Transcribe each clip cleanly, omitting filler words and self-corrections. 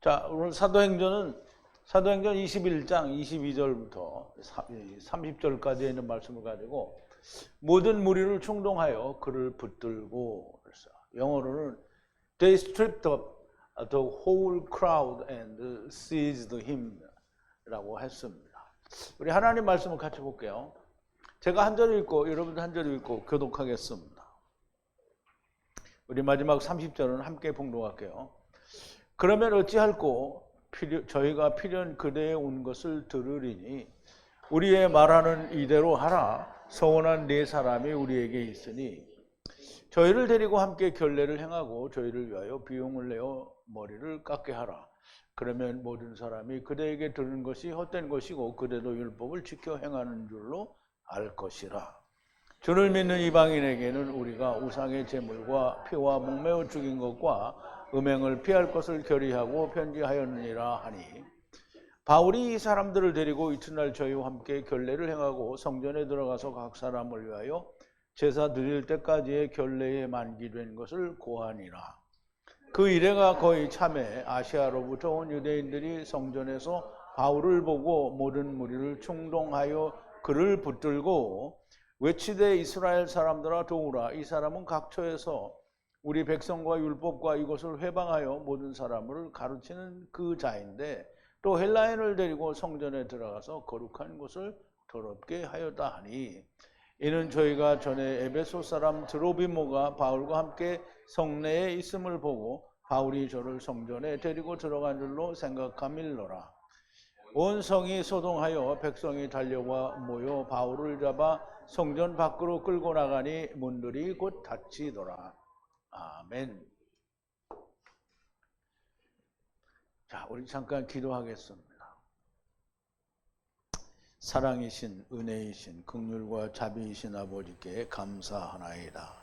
자, 오늘 사도행전 21장 22절부터 30절까지 있는 말씀을 가지고 모든 무리를 충동하여 그를 붙들고 그랬어. 영어로는 They stripped up the whole crowd and seized him 라고 했습니다. 우리 하나님 말씀을 같이 볼게요. 제가 한 절 읽고 여러분도 한 절 읽고 교독하겠습니다. 우리 마지막 30절은 함께 봉독할게요. 그러면 어찌할꼬 저희가 필연 그대에 온 것을 들으리니 우리의 말하는 이대로 하라. 서원한 네 사람이 우리에게 있으니 저희를 데리고 함께 결례를 행하고 저희를 위하여 비용을 내어 머리를 깎게 하라. 그러면 모든 사람이 그대에게 들은 것이 헛된 것이고 그대도 율법을 지켜 행하는 줄로 알 것이라. 주를 믿는 이방인에게는 우리가 우상의 제물과 피와 목매어 죽인 것과 음행을 피할 것을 결의하고 편지하였느니라 하니 바울이 이 사람들을 데리고 이튿날 저희와 함께 결례를 행하고 성전에 들어가서 각 사람을 위하여 제사 드릴 때까지의 결례에 만기된 것을 고하니라. 그 이래가 거의 참에 아시아로부터 온 유대인들이 성전에서 바울을 보고 모든 무리를 충동하여 그를 붙들고 외치되 이스라엘 사람들아 도우라. 이 사람은 각처에서 우리 백성과 율법과 이것을 회방하여 모든 사람을 가르치는 그 자인데 또 헬라인을 데리고 성전에 들어가서 거룩한 곳을 더럽게 하였다 하니 이는 저희가 전에 에베소 사람 드로비모가 바울과 함께 성내에 있음을 보고 바울이 저를 성전에 데리고 들어간 줄로 생각함일러라. 온 성이 소동하여 백성이 달려와 모여 바울을 잡아 성전 밖으로 끌고 나가니 문들이 곧 닫히더라. 아멘. 자, 우리 잠깐 기도하겠습니다. 사랑이신 은혜이신 긍휼과 자비이신 아버지께 감사하나이다.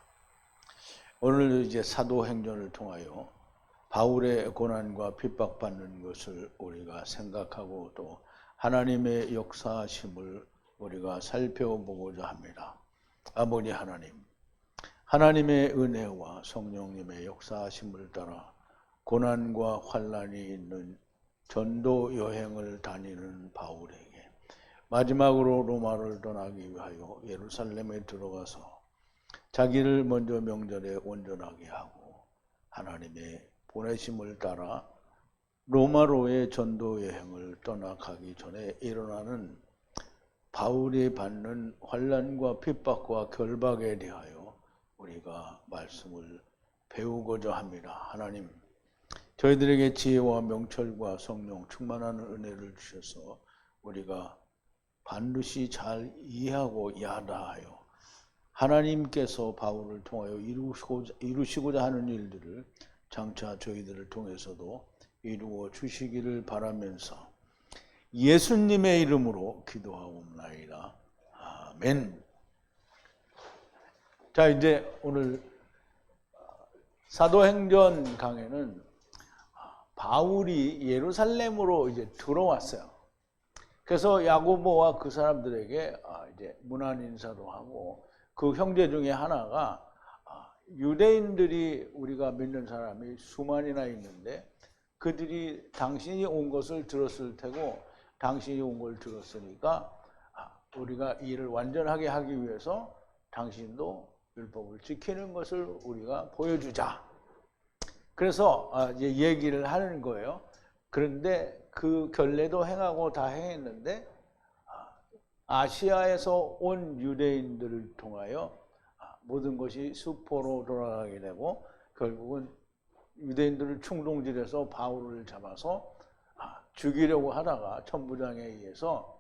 오늘 이제 사도행전을 통하여 바울의 고난과 핍박받는 것을 우리가 생각하고 또 하나님의 역사하심을 우리가 살펴보고자 합니다. 아버지 하나님, 하나님의 은혜와 성령님의 역사하심을 따라 고난과 환난이 있는 전도 여행을 다니는 바울에게 마지막으로 로마를 떠나기 위하여 예루살렘에 들어가서 자기를 먼저 명절에 온전하게 하고 하나님의 보내심을 따라 로마로의 전도 여행을 떠나가기 전에 일어나는 바울이 받는 환난과 핍박과 결박에 대하여 우리가 말씀을 배우고자 합니다. 하나님, 저희들에게 지혜와 명철과 성령 충만한 은혜를 주셔서 우리가 반드시 잘 이해하고 야다하여 하나님께서 바울을 통하여 이루시고자 하는 일들을 장차 저희들을 통해서도 이루어 주시기를 바라면서 예수님의 이름으로 기도하옵나이다. 아멘. 자, 이제 오늘 사도행전 강에는 바울이 예루살렘으로 이제 들어왔어요. 그래서 야고보와 그 사람들에게 이제 문안 인사도 하고 그 형제 중에 하나가 유대인들이 우리가 믿는 사람이 수만이나 있는데 그들이 당신이 온 것을 들었을 테고 당신이 온 걸 들었으니까 우리가 이를 완전하게 하기 위해서 당신도 율법을 지키는 것을 우리가 보여주자. 그래서 이제 얘기를 하는 거예요. 그런데 그 결례도 행하고 다 행했는데 아시아에서 온 유대인들을 통하여 모든 것이 수포로 돌아가게 되고 결국은 유대인들을 충동질해서 바울을 잡아서 죽이려고 하다가 천부장에 의해서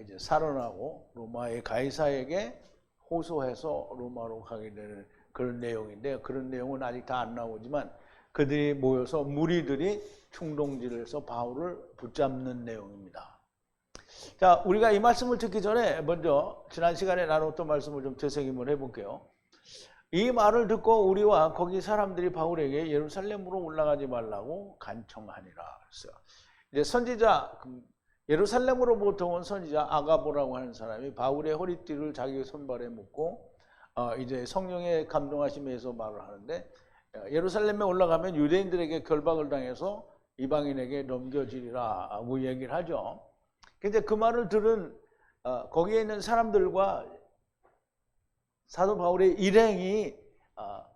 이제 살아나고 로마의 가이사에게 호소해서 로마로 가게 되는 그런 내용인데 그런 내용은 아직 다 안 나오지만 그들이 모여서 무리들이 충동질해서 바울을 붙잡는 내용입니다. 자, 우리가 이 말씀을 듣기 전에 먼저 지난 시간에 나눴던 말씀을 좀 되새김을 해볼게요. 이 말을 듣고 우리와 거기 사람들이 바울에게 예루살렘으로 올라가지 말라고 간청하니라 했어요. 이제 선지자 예루살렘으로부터 온 선지자 아가보라고 하는 사람이 바울의 허리띠를 자기 손발에 묶고 이제 성령의 감동하심에서 말을 하는데 예루살렘에 올라가면 유대인들에게 결박을 당해서 이방인에게 넘겨지리라 고 얘기를 하죠. 근데 그 말을 들은 거기에 있는 사람들과 사도 바울의 일행이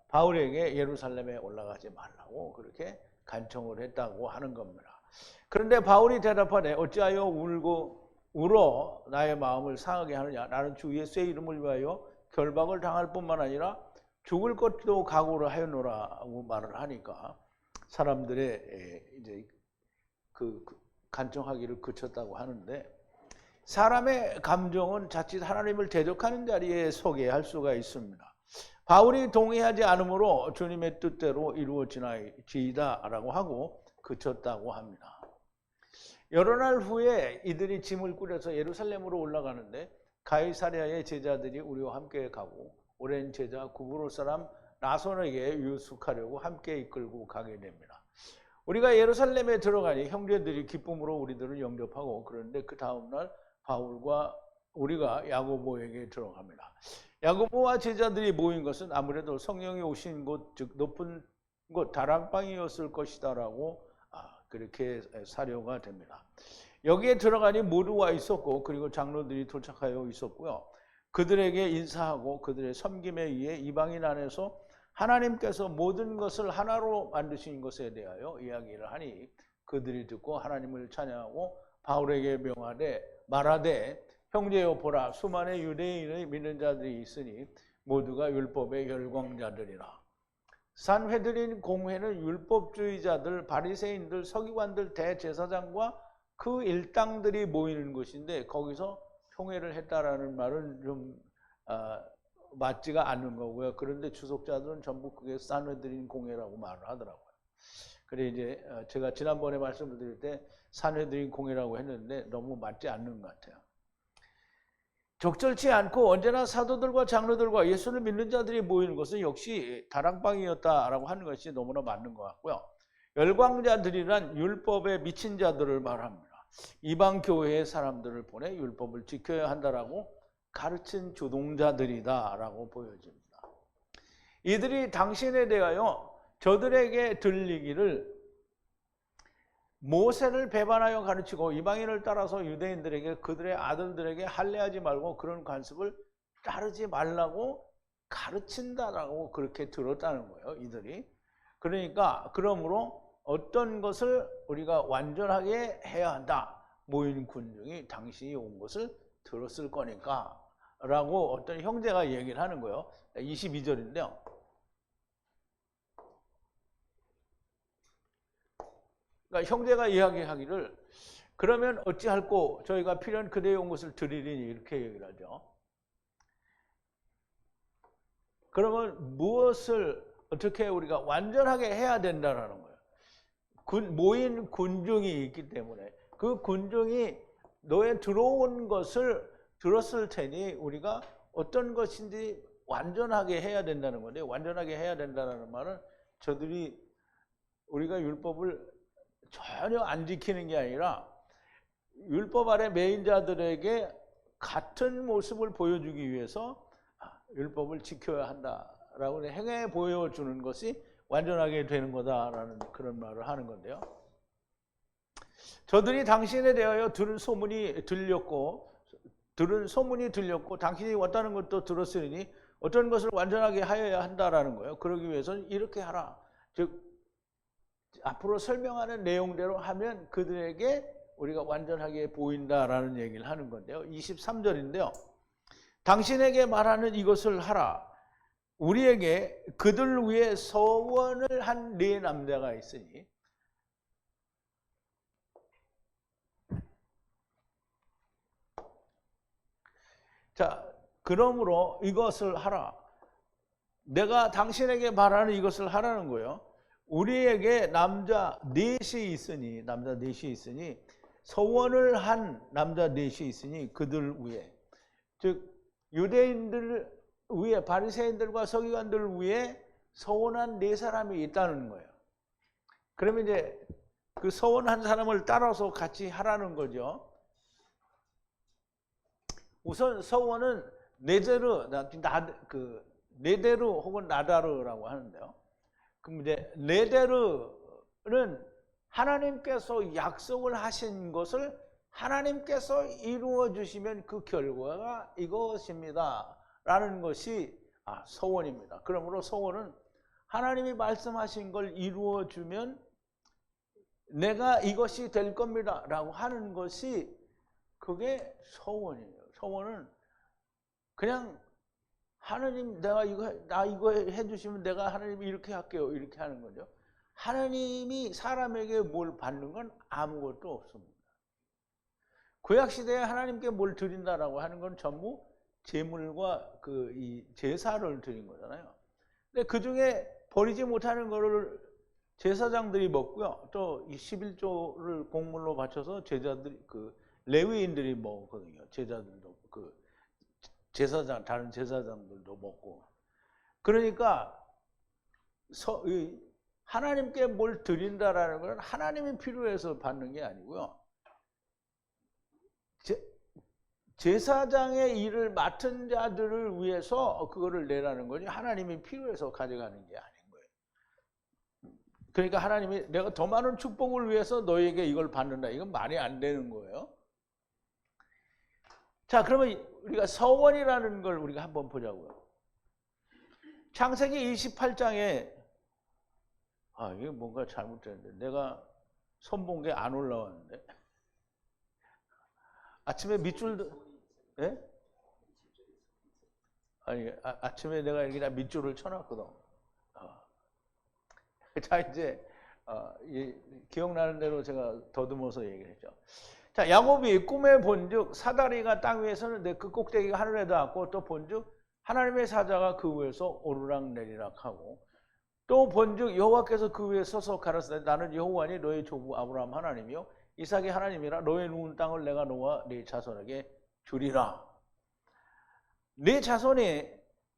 바울에게 예루살렘에 올라가지 말라고 그렇게 간청을 했다고 하는 겁니다. 그런데 바울이 대답하되 어찌하여 울고 울어 나의 마음을 상하게 하느냐. 나는 주 예수의 이름을 위하여 결박을 당할 뿐만 아니라 죽을 것도 각오를 하였노라고 말을 하니까 사람들의 이제 그 간청하기를 그쳤다고 하는데, 사람의 감정은 자칫 하나님을 대적하는 자리에 서게 할 수가 있습니다. 바울이 동의하지 않으므로 주님의 뜻대로 이루어지나이다라고 하고 그쳤다고 합니다. 여러 날 후에 이들이 짐을 꾸려서 예루살렘으로 올라가는데 가이사랴의 제자들이 우리와 함께 가고 오랜 제자 구브로 사람 나손에게 유숙하려고 함께 이끌고 가게 됩니다. 우리가 예루살렘에 들어가니 형제들이 기쁨으로 우리들을 영접하고, 그런데 그 다음날 바울과 우리가 야고보에게 들어갑니다. 야고보와 제자들이 모인 것은 아무래도 성령이 오신 곳, 즉 높은 곳 다락방이었을 것이다라고 그렇게 사료가 됩니다. 여기에 들어가니 모두 와 있었고, 그리고 장로들이 도착하여 있었고요. 그들에게 인사하고 그들의 섬김에 의해 이방인 안에서 하나님께서 모든 것을 하나로 만드신 것에 대하여 이야기를 하니 그들이 듣고 하나님을 찬양하고 바울에게 말하되 형제여 보라, 수많은 유대인의 믿는 자들이 있으니 모두가 율법의 열광자들이라. 산헤드린 공회는 율법주의자들, 바리새인들, 서기관들, 대제사장과 그 일당들이 모이는 곳인데 거기서 총회를 했다라는 말은 좀 맞지가 않는 거고요. 그런데 주석자들은 전부 그게 산헤드린 공회라고 말을 하더라고요. 그래 이제 제가 지난번에 말씀을 드릴 때 산헤드린 공회라고 했는데 너무 맞지 않는 것 같아요. 적절치 않고 언제나 사도들과 장로들과 예수를 믿는 자들이 모이는 것은 역시 다락방이었다라고 하는 것이 너무나 맞는 것 같고요. 열광자들이란 율법에 미친 자들을 말합니다. 이방 교회의 사람들을 보내 율법을 지켜야 한다라고 가르친 주동자들이다라고 보여집니다. 이들이 당신에 대하여 저들에게 들리기를 모세를 배반하여 가르치고 이방인을 따라서 유대인들에게 그들의 아들들에게 할례하지 말고 그런 관습을 따르지 말라고 가르친다라고 그렇게 들었다는 거예요, 이들이. 그러니까 그러므로 어떤 것을 우리가 완전하게 해야 한다. 모인 군중이 당신이 온 것을 들었을 거니까 라고 어떤 형제가 얘기를 하는 거예요. 22절인데요. 그러니까 형제가 이야기하기를 그러면 어찌할꼬 저희가 필요한 그대의 온 것을 드리리니 이렇게 얘기를 하죠. 그러면 무엇을 어떻게 우리가 완전하게 해야 된다는 거예요. 모인 군중이 있기 때문에 그 군중이 너의 들어온 것을 들었을 테니 우리가 어떤 것인지 완전하게 해야 된다는 건데, 완전하게 해야 된다는 말은 우리가 율법을 전혀 안 지키는 게 아니라 율법 아래 매인자들에게 같은 모습을 보여주기 위해서 율법을 지켜야 한다라고 행해 보여주는 것이 완전하게 되는 거다라는 그런 말을 하는 건데요. 저들이 당신에 대하여 들은 소문이 들렸고 당신이 왔다는 것도 들었으니 어떤 것을 완전하게 하여야 한다라는 거예요. 그러기 위해서는 이렇게 하라. 즉 앞으로 설명하는 내용대로 하면 그들에게 우리가 완전하게 보인다라는 얘기를 하는 건데요. 23절인데요. 당신에게 말하는 이것을 하라. 우리에게 그들 위해 서원을 한 네 남자가 있으니 자, 그러므로 이것을 하라. 내가 당신에게 말하는 이것을 하라는 거예요. 우리에게 남자 넷이 있으니 서원을 한 남자 넷이 있으니 그들 위에, 즉 유대인들 위에, 바리새인들과 서기관들 위에 서원한 네 사람이 있다는 거예요. 그러면 이제 그 서원한 사람을 따라서 같이 하라는 거죠. 우선 서원은 네데르 혹은 나다르라고 하는데요. 그럼 이제 네데르는 하나님께서 약속을 하신 것을 하나님께서 이루어 주시면 그 결과가 이것입니다 라는 것이 서원입니다. 그러므로 서원은 하나님이 말씀하신 걸 이루어 주면 내가 이것이 될 겁니다 라고 하는 것이 그게 서원이에요. 서원은 그냥 하나님 나 이거 해주시면 내가 하나님 이렇게 할게요 이렇게 하는 거죠. 하나님이 사람에게 뭘 받는 건 아무것도 없습니다. 구약시대에 하나님께 뭘 드린다라고 하는 건 전부 제물과 이 제사를 드린 거잖아요. 근데 그 중에 버리지 못하는 거를 제사장들이 먹고요. 또 이 11조를 공물로 바쳐서 제자들이 레위인들이 먹거든요. 제자들도 제사장 다른 제사장들도 먹고. 그러니까 하나님께 뭘 드린다라는 건 하나님이 필요해서 받는 게 아니고요. 제사장의 일을 맡은 자들을 위해서 그거를 내라는 거지 하나님이 필요해서 가져가는 게 아닌 거예요. 그러니까 하나님이 내가 더 많은 축복을 위해서 너에게 이걸 받는다. 이건 말이 안 되는 거예요. 자, 그러면 우리가 서원이라는 걸 우리가 한번 보자고요. 창세기 28장에 이게 뭔가 잘못됐는데 내가 손본 게 안 올라왔는데 아침에 밑줄도 예? 아니 아침에 내가 여기다 밑줄을 쳐놨거든. 자 이제 기억나는 대로 제가 더듬어서 얘기했죠. 자, 야곱이 꿈에 본즉 사다리가 땅 위에서는 그 꼭대기가 하늘에 닿았고 또 본즉 하나님의 사자가 그 위에서 오르락내리락 하고 또 본즉 여호와께서 그 위에 서서 가라사대 나는 여호와니 너의 조부 아브라함 하나님이요 이삭의 하나님이라 너의 누운 땅을 내가 너와 네 자손에게 주리라. 네 자손이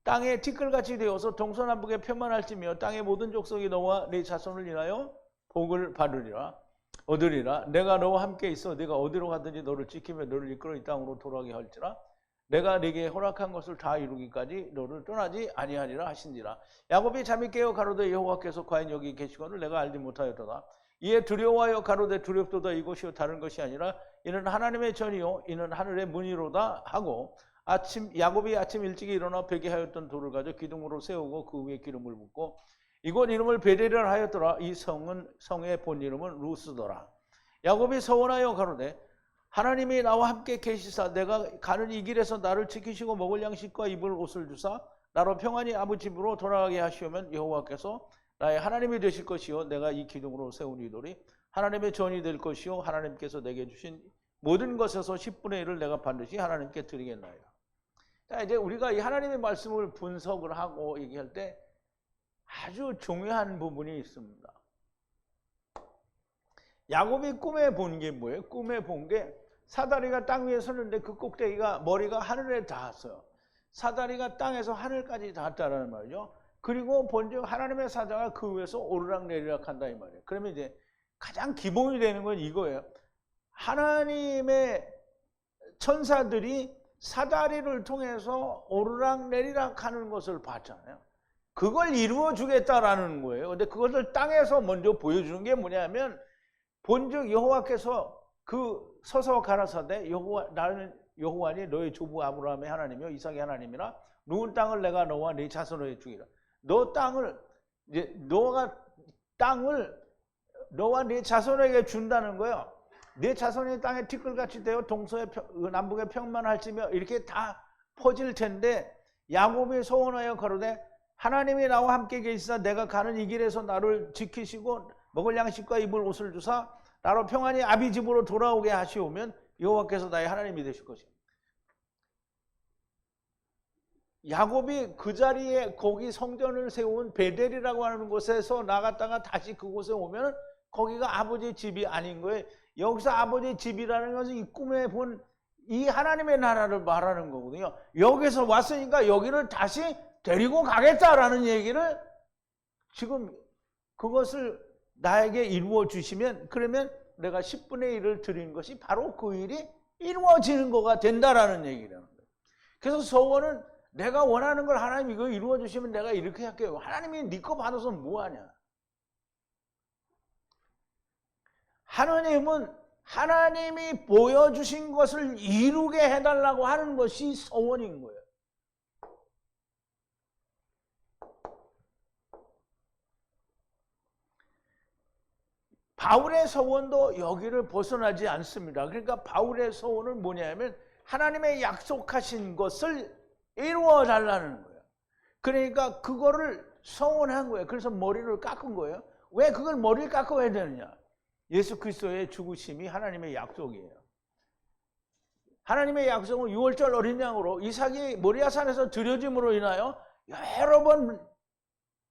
땅에 티끌같이 되어서 동서남북에 편만할지며 땅의 모든 족속이 너와 네 자손을 인하여 복을 얻으리라. 내가 너와 함께 있어 네가 어디로 가든지 너를 지키며 너를 이끌어 이 땅으로 돌아오게 할지라. 내가 네게 허락한 것을 다 이루기까지 너를 떠나지 아니하리라 하신지라. 야곱이 잠이 깨어 가로되 여호와께서 과연 여기 계시거늘 내가 알지 못하였도다. 이에 두려워하여 가로되 두렵도다 이것이요 다른 것이 아니라 이는 하나님의 전이요 이는 하늘의 문이로다 하고 야곱이 아침 일찍 일어나 베개하였던 돌을 가져 기둥으로 세우고 그 위에 기름을 붓고 이곳 이름을 베델이라 하였더라. 이 성의 본 이름은 루스더라. 야곱이 서원하여 가로되 하나님이 나와 함께 계시사 내가 가는 이 길에서 나를 지키시고 먹을 양식과 입을 옷을 주사 나로 평안히 아버지 집으로 돌아가게 하시오면 여호와께서 나의 하나님이 되실 것이요 내가 이 기둥으로 세운 이 돌이 하나님의 전이 될 것이요 하나님께서 내게 주신 모든 것에서 10분의 1을 내가 반드시 하나님께 드리겠나이다. 자, 이제 우리가 이 하나님의 말씀을 분석을 하고 얘기할 때 아주 중요한 부분이 있습니다. 야곱이 꿈에 본 게 뭐예요? 꿈에 본 게 사다리가 땅 위에 섰는데 그 꼭대기가 머리가 하늘에 닿았어요. 사다리가 땅에서 하늘까지 닿았다는 말이죠. 그리고 본즉 하나님의 사자가 그 위에서 오르락내리락 한다 이 말이에요. 그러면 이제 가장 기본이 되는 건 이거예요. 하나님의 천사들이 사다리를 통해서 오르락내리락 하는 것을 봤잖아요. 그걸 이루어 주겠다라는 거예요. 근데 그것을 땅에서 먼저 보여주는 게 뭐냐면 본즉 여호와께서 그 서서 가라사대 나는 여호와니 너의 조부 아브라함의 하나님이요 이삭의 하나님이라 누운 땅을 내가 너와 네 자손에게 주기라. 너가 땅을 너와 네 자손에게 준다는 거예요. 네 자손이 땅에 티끌같이 되어 동서에 남북에 평만할지며 이렇게 다 퍼질 텐데 야곱이 소원하여 가로되 하나님이 나와 함께 계시사 내가 가는 이 길에서 나를 지키시고 먹을 양식과 입을 옷을 주사 나로 평안히 아비 집으로 돌아오게 하시오면 여호와께서 나의 하나님이 되실 것입니다. 야곱이 그 자리에 거기 성전을 세운 베델이라고 하는 곳에서 나갔다가 다시 그곳에 오면 거기가 아버지 집이 아닌 거예요. 여기서 아버지 집이라는 것은 이 꿈에 본 이 하나님의 나라를 말하는 거거든요. 여기서 왔으니까 여기를 다시 데리고 가겠다라는 얘기를 지금 그것을 나에게 이루어 주시면 그러면 내가 10분의 1을 드린 것이 바로 그 일이 이루어지는 거가 된다라는 얘기라는 거예요. 그래서 서원은 내가 원하는 걸 하나님 이거 이루어 주시면 내가 이렇게 할게요. 하나님이 네 거 받아서 뭐하냐. 하느님은 하나님이 보여주신 것을 이루게 해달라고 하는 것이 서원인 거예요. 바울의 서원도 여기를 벗어나지 않습니다. 그러니까 바울의 서원은 뭐냐면 하나님의 약속하신 것을 이루어 달라는 거예요. 그러니까 그거를 서원한 거예요. 그래서 머리를 깎은 거예요. 왜 그걸 머리를 깎아야 되느냐? 예수 그리스도의 죽으심이 하나님의 약속이에요. 하나님의 약속은 6월절 어린 양으로 이삭이 모리아산에서 드려짐으로 인하여 여러 번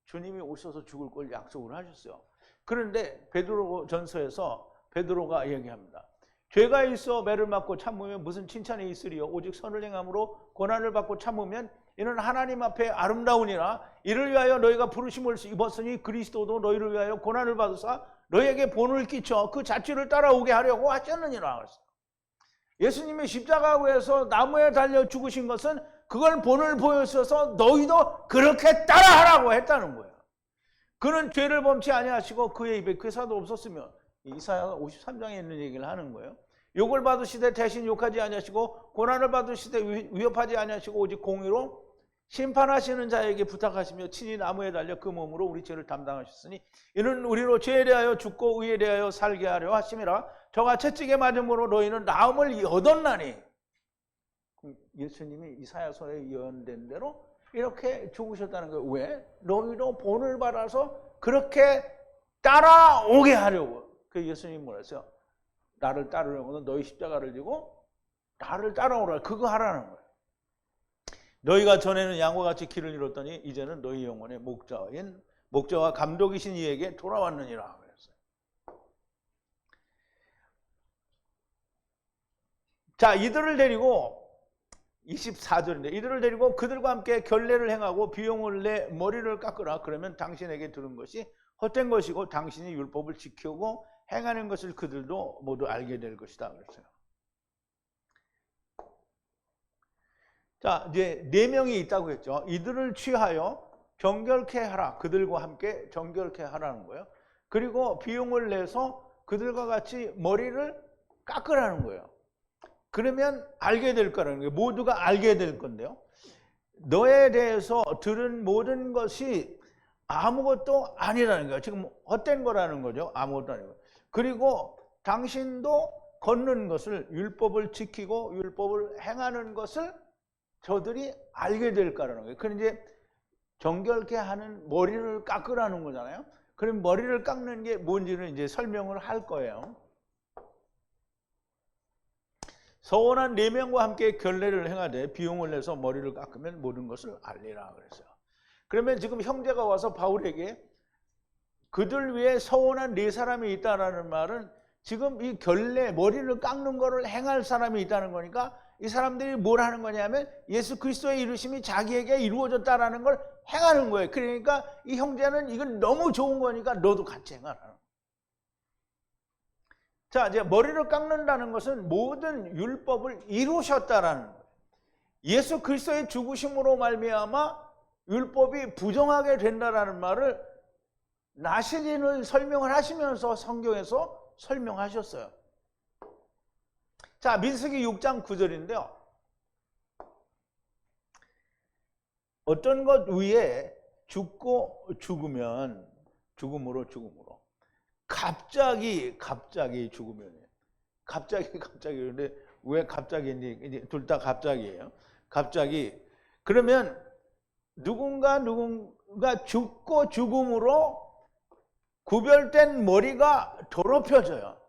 주님이 오셔서 죽을 걸 약속을 하셨어요. 그런데 베드로 전서에서 베드로가 얘기합니다. 죄가 있어 매를 맞고 참으면 무슨 칭찬이 있으리요? 오직 선을 행함으로 고난을 받고 참으면 이는 하나님 앞에 아름다우니라. 이를 위하여 너희가 부르심을 입었으니 그리스도도 너희를 위하여 고난을 받으사 너희에게 본을 끼쳐 그 자취를 따라오게 하려고 하셨느니라. 예수님이 십자가에서 나무에 달려 죽으신 것은 그걸 본을 보여주셔서 너희도 그렇게 따라하라고 했다는 거예요. 그는 죄를 범치 아니하시고 그의 입에 괴사도 없었으며, 이사야 53장에 있는 얘기를 하는 거예요. 욕을 받으시되 대신 욕하지 아니하시고 고난을 받으시되 위협하지 아니하시고 오직 공의로 심판하시는 자에게 부탁하시며 친히 나무에 달려 그 몸으로 우리 죄를 담당하셨으니 이는 우리로 죄에 대하여 죽고 의에 대하여 살게 하려 하심이라. 저가 채찍에 맞음으로 너희는 나음을 얻었나니. 예수님이 이사야서에 예언된 대로 이렇게 죽으셨다는 거예요. 왜? 너희도 본을 받아서 그렇게 따라오게 하려고. 그 예수님이 뭐라 했어요? 나를 따르려고는 너희 십자가를 지고 나를 따라오라. 그거 하라는 거예요. 너희가 전에는 양과 같이 길을 잃었더니 이제는 너희 영혼의 목자와 감독이신 이에게 돌아왔느니라 그랬어요. 자, 이들을 데리고 24절인데 이들을 데리고 그들과 함께 결례를 행하고 비용을 내 머리를 깎으라. 그러면 당신에게 들은 것이 헛된 것이고 당신이 율법을 지키고 행하는 것을 그들도 모두 알게 될 것이다 그랬어요. 자, 이제 4명이 있다고 했죠. 이들을 취하여 정결케 하라. 그들과 함께 정결케 하라는 거예요. 그리고 비용을 내서 그들과 같이 머리를 깎으라는 거예요. 그러면 알게 될 거라는 거예요. 모두가 알게 될 건데요. 너에 대해서 들은 모든 것이 아무것도 아니라는 거예요. 지금 헛된 거라는 거죠. 아무것도 아니고. 그리고 당신도 걷는 것을, 율법을 지키고 율법을 행하는 것을 저들이 알게 될 거라는 거예요. 그럼 이제 정결케 하는 머리를 깎으라는 거잖아요. 그럼 머리를 깎는 게 뭔지는 이제 설명을 할 거예요. 서원한 4명과 함께 결례를 행하되 비용을 내서 머리를 깎으면 모든 것을 알리라 그랬어요. 그러면 지금 형제가 와서 바울에게 그들 위에 서원한 4사람이 있다라는 말은 지금 이 결례, 머리를 깎는 거를 행할 사람이 있다는 거니까 이 사람들이 뭘 하는 거냐면 예수 그리스도의 이루심이 자기에게 이루어졌다라는 걸 행하는 거예요. 그러니까 이 형제는 이건 너무 좋은 거니까 너도 같이 행하라. 자, 이제 머리를 깎는다는 것은 모든 율법을 이루셨다라는 거예요. 예수 그리스도의 죽으심으로 말미암아 율법이 부정하게 된다라는 말을 나시린을 설명을 하시면서 성경에서 설명하셨어요. 자, 민수기 6장 9절인데요. 어떤 것 위에 죽고 죽으면 죽음으로 갑자기 죽으면 갑자기 그런데 왜 갑자기인지 둘 다 갑자기예요. 갑자기 그러면 누군가 죽고 죽음으로 구별된 머리가 더럽혀져요.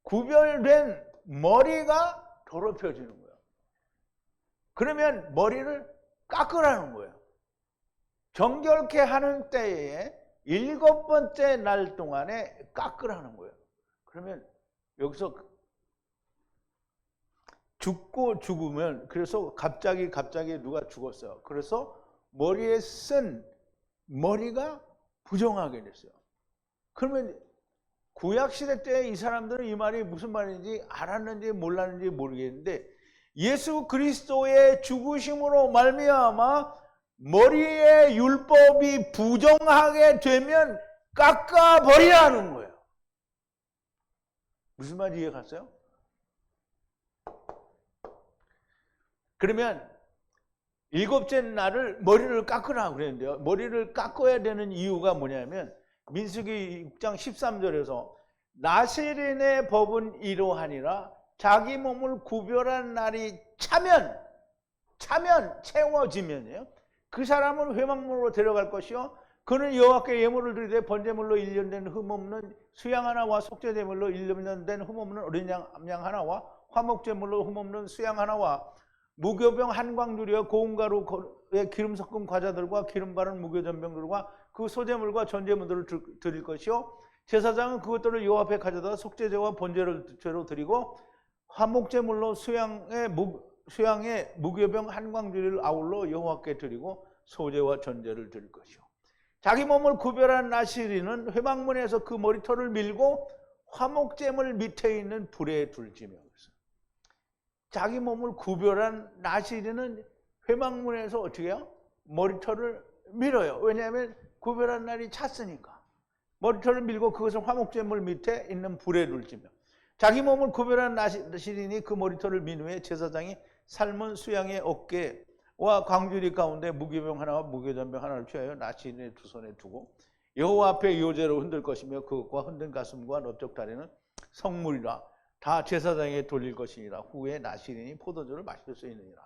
구별된 머리가 더럽혀지는 거예요. 그러면 머리를 깎으라는 거예요. 정결케 하는 때에 7번째 날 동안에 깎으라는 거예요. 그러면 여기서 죽고 죽으면 그래서 갑자기 누가 죽었어요. 그래서 머리에 쓴 머리가 부정하게 됐어요. 그러면 구약시대 때 이 사람들은 이 말이 무슨 말인지 알았는지 몰랐는지 모르겠는데 예수 그리스도의 죽으심으로 말미암아 머리의 율법이 부정하게 되면 깎아버리라는 거예요. 무슨 말인지 이해 갔어요? 그러면 일곱째 날을 머리를 깎으라고 그랬는데요. 머리를 깎아야 되는 이유가 뭐냐면 민수기 6장 13절에서 나세린의 법은 이러하니라 자기 몸을 구별한 날이 차면 채워지면요 그 사람은 회막문으로 데려갈 것이요 그는 여호와께 예물을 드리되 번제물로 1년 된 흠없는 수양 하나와 속죄제물로 1년 된 흠없는 어린 양 하나와 화목제물로 흠없는 수양 하나와 무교병 한 광주리와 고운 가루에 기름 섞은 과자들과 기름 바른 무교전병들과 그 소제물과 전제물들을 드릴 것이요 제사장은 그것들을 여호와 앞에 가져다 속죄제와 번제를 죄로 드리고 화목제물로 수양의 무교병 한 광주리를 아울러 여호와께 드리고 소제와 전제를 드릴 것이요 자기 몸을 구별한 나시리는 회막문에서 그 머리털을 밀고 화목제물 밑에 있는 불에 둘지며 자기 몸을 구별한 나시리는 회막문에서 어떻게 해요? 머리털을 밀어요. 왜냐하면 구별한 날이 찼으니까. 머리털을 밀고 그것을 화목제물 밑에 있는 불에 둘지며 자기 몸을 구별한 나시린이 그 머리털을 민 후에 제사장이 삶은 수양의 어깨와 광주리 가운데 무교병 하나와 무교전병 하나를 취하여 나시린의 두 손에 두고 여호와 앞에 요제로 흔들 것이며 그것과 흔든 가슴과 넓적 다리는 성물이라 다 제사장에게 돌릴 것이니라 후에 나시린이 포도주를 마실 수 있느니라.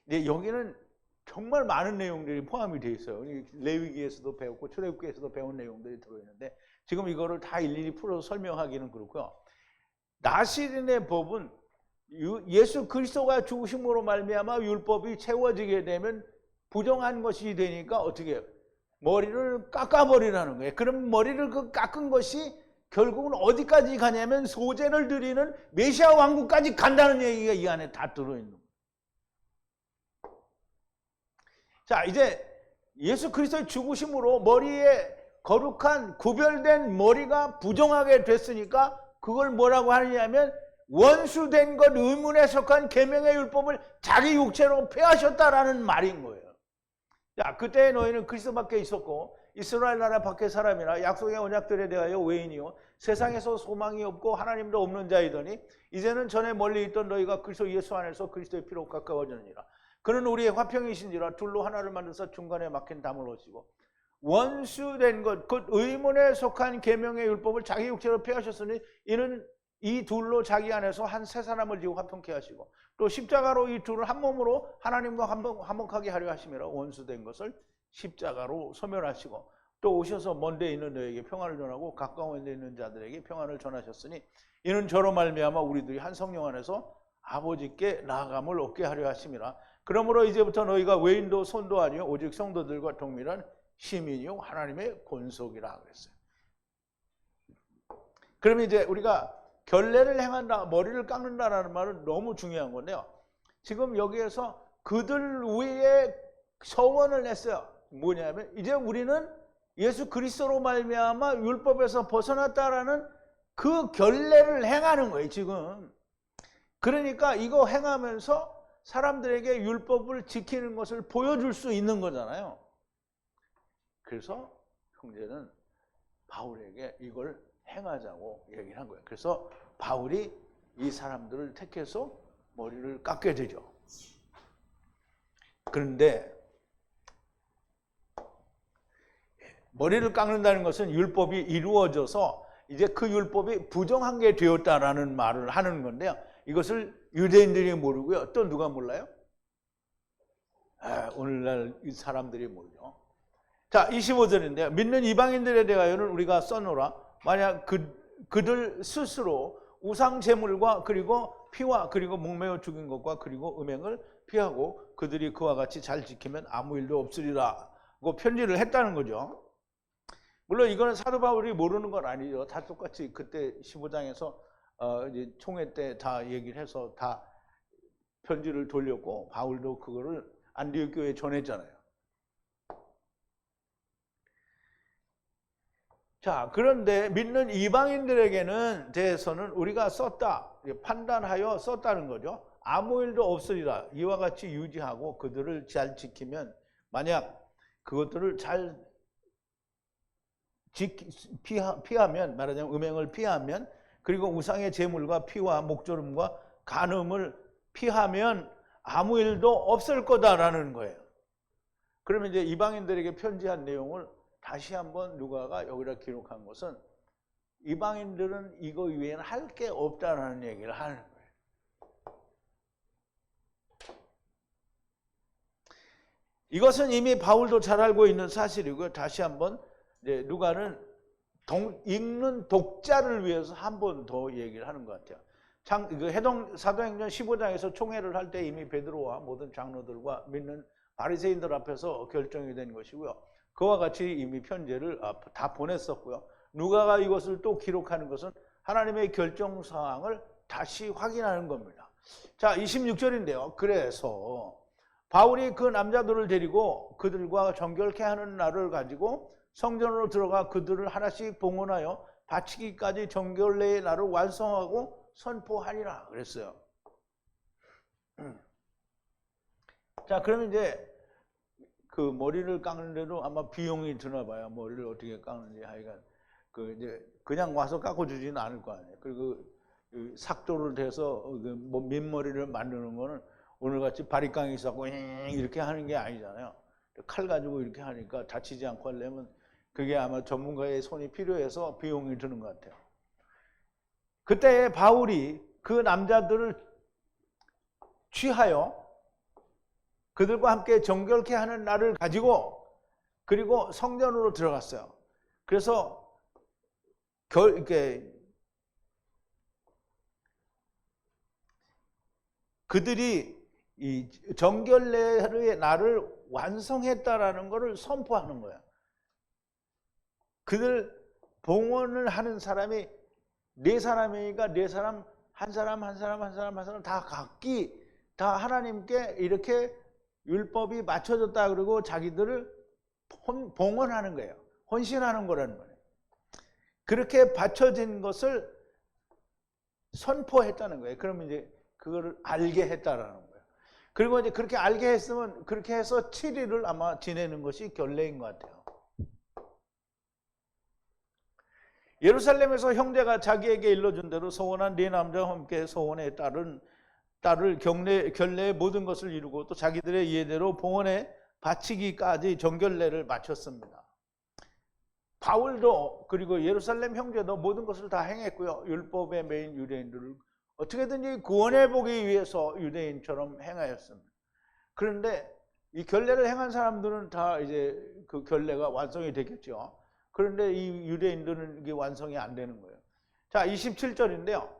이제 여기는 정말 많은 내용들이 포함이 되어 있어요. 레위기에서도 배웠고 출애굽기에서도 배운 내용들이 들어있는데 지금 이거를 다 일일이 풀어서 설명하기는 그렇고요. 나시린의 법은 예수 그리스도가 죽으심으로 말미암아 율법이 채워지게 되면 부정한 것이 되니까 어떻게 해요? 머리를 깎아버리라는 거예요. 그럼 머리를 그 깎은 것이 결국은 어디까지 가냐면 소제를 드리는 메시아 왕국까지 간다는 얘기가 이 안에 다 들어있는 거예요. 자, 이제 예수 그리스도의 죽으심으로 머리에 거룩한 구별된 머리가 부정하게 됐으니까 그걸 뭐라고 하느냐면 원수된 것 의문에 속한 계명의 율법을 자기 육체로 폐하셨다라는 말인 거예요. 자, 그때 너희는 그리스도 밖에 있었고 이스라엘 나라 밖의 사람이라 약속의 언약들에 대하여 외인이요 세상에서 소망이 없고 하나님도 없는 자이더니 이제는 전에 멀리 있던 너희가 그리스도 예수 안에서 그리스도의 피로 가까워지느니라. 그는 우리의 화평이신지라 둘로 하나를 만들어서 중간에 막힌 담을 오시고 원수된 것 곧 의문에 속한 계명의 율법을 자기 육체로 폐하셨으니 이는 이 둘로 자기 안에서 한 세 사람을 지고 화평케 하시고 또 십자가로 이 둘을 한 몸으로 하나님과 화목하게 하려 하심이라. 원수된 것을 십자가로 소멸하시고 또 오셔서 먼 데 있는 너에게 평안을 전하고 가까운 데 있는 자들에게 평안을 전하셨으니 이는 저로 말미암아 우리들이 한 성령 안에서 아버지께 나아감을 얻게 하려 하심이라. 그러므로 이제부터 너희가 외인도 손도 아니요 오직 성도들과 동일한 시민이요 하나님의 권속이라 그랬어요. 그러면 이제 우리가 결례를 행한다, 머리를 깎는다라는 말은 너무 중요한 건데요. 지금 여기에서 그들 위에 서원을 냈어요. 뭐냐면 이제 우리는 예수 그리스도로 말미암아 율법에서 벗어났다라는 그 결례를 행하는 거예요, 지금. 그러니까 이거 행하면서 사람들에게 율법을 지키는 것을 보여줄 수 있는 거잖아요. 그래서 형제는 바울에게 이걸 행하자고 얘기를 한 거예요. 그래서 바울이 이 사람들을 택해서 머리를 깎게 되죠. 그런데 머리를 깎는다는 것은 율법이 이루어져서 이제 그 율법이 부정한 게 되었다라는 말을 하는 건데요. 이것을 유대인들이 모르고요. 또 누가 몰라요? 오늘날 이 사람들이 모르죠. 자, 25절인데요. 믿는 이방인들에 대하여는 우리가 써노라. 만약 그들 스스로 우상 제물과 그리고 피와 그리고 목매어 죽인 것과 그리고 음행을 피하고 그들이 그와 같이 잘 지키면 아무 일도 없으리라고 편지를 했다는 거죠. 물론 이거는 사도 바울이 모르는 건 아니죠. 다 똑같이 그때 15장에서 이제 총회 때 다 얘기를 해서 다 편지를 돌렸고 바울도 그거를 안디옥 교회에 전했잖아요. 자, 그런데 믿는 이방인들에게는 대해서는 우리가 썼다, 판단하여 썼다는 거죠. 아무 일도 없으리라. 이와 같이 유지하고 그들을 잘 지키면, 만약 그것들을 잘 피하면, 말하자면 음행을 피하면 그리고 우상의 제물과 피와 목조름과 간음을 피하면 아무 일도 없을 거다라는 거예요. 그러면 이제 이방인들에게 편지한 내용을 다시 한번 누가가 여기다 기록한 것은 이방인들은 이거 외에는 할 게 없다라는 얘기를 하는 거예요. 이것은 이미 바울도 잘 알고 있는 사실이고요. 다시 한번 이제 누가는 읽는 독자를 위해서 한 번 더 얘기를 하는 것 같아요. 사도행전 15장에서 총회를 할 때 이미 베드로와 모든 장로들과 믿는 바리새인들 앞에서 결정이 된 것이고요. 그와 같이 이미 편지를 다 보냈었고요. 누가가 이것을 또 기록하는 것은 하나님의 결정 사항을 다시 확인하는 겁니다. 자, 26절인데요. 그래서 바울이 그 남자들을 데리고 그들과 정결케 하는 날을 가지고 성전으로 들어가 그들을 하나씩 봉헌하여 바치기까지 정결례의 날을 완성하고 선포하리라 그랬어요. 자, 그러면 이제 그 머리를 깎는데도 아마 비용이 드나 봐요. 머리를 어떻게 깎는지 하여간 그 이제 그냥 와서 깎아주지는 않을 거 아니에요. 그리고 그 삭도를 대서 뭐 민머리를 만드는 거는 오늘같이 바리깡이 있었고 이렇게 하는 게 아니잖아요. 칼 가지고 이렇게 하니까 다치지 않고 하려면 그게 아마 전문가의 손이 필요해서 비용이 드는 것 같아요. 그때 바울이 그 남자들을 취하여 그들과 함께 정결케 하는 날을 가지고 그리고 성전으로 들어갔어요. 그래서 이렇게 그들이 이 정결례의 날을 완성했다라는 것을 선포하는 거예요. 그들 봉헌을 하는 사람이 네 사람이니까 네 사람 한 사람 다 각기 다 하나님께 이렇게 율법이 맞춰졌다 그러고 자기들을 봉헌하는 거예요. 헌신하는 거라는 거예요. 그렇게 받쳐진 것을 선포했다는 거예요. 그러면 이제 그거를 알게 했다라는 거예요. 그리고 이제 그렇게 알게 했으면 그렇게 해서 7일을 아마 지내는 것이 결례인 것 같아요. 예루살렘에서 형제가 자기에게 일러준 대로 서원한 네 남자와 함께 서원에 딸을 결례의 모든 것을 이루고 또 자기들의 예대로 봉헌에 바치기까지 정결례를 마쳤습니다. 바울도 그리고 예루살렘 형제도 모든 것을 다 행했고요. 율법의 메인 유대인들을 어떻게든지 구원해 보기 위해서 유대인처럼 행하였습니다. 그런데 이 결례를 행한 사람들은 다 이제 그 결례가 완성이 됐겠죠. 그런데 이 유대인들은 이게 완성이 안 되는 거예요. 자, 27절인데요.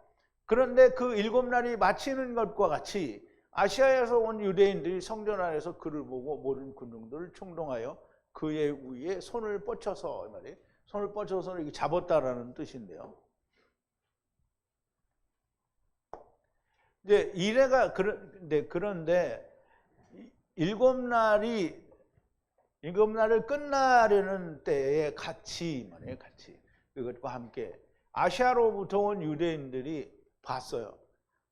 그런데 그 7날이 마치는 것과 같이 아시아에서 온 유대인들이 성전 안에서 그를 보고 모든 군중들을 충동하여 그의 위에 손을 뻗쳐서 말이에요. 손을 뻗쳐서 이렇게 잡았다라는 뜻인데요. 이제 이래가 그런데 7날을 끝나려는 때에 같이 말이에요. 같이 그것과 함께 아시아로부터 온 유대인들이 봤어요.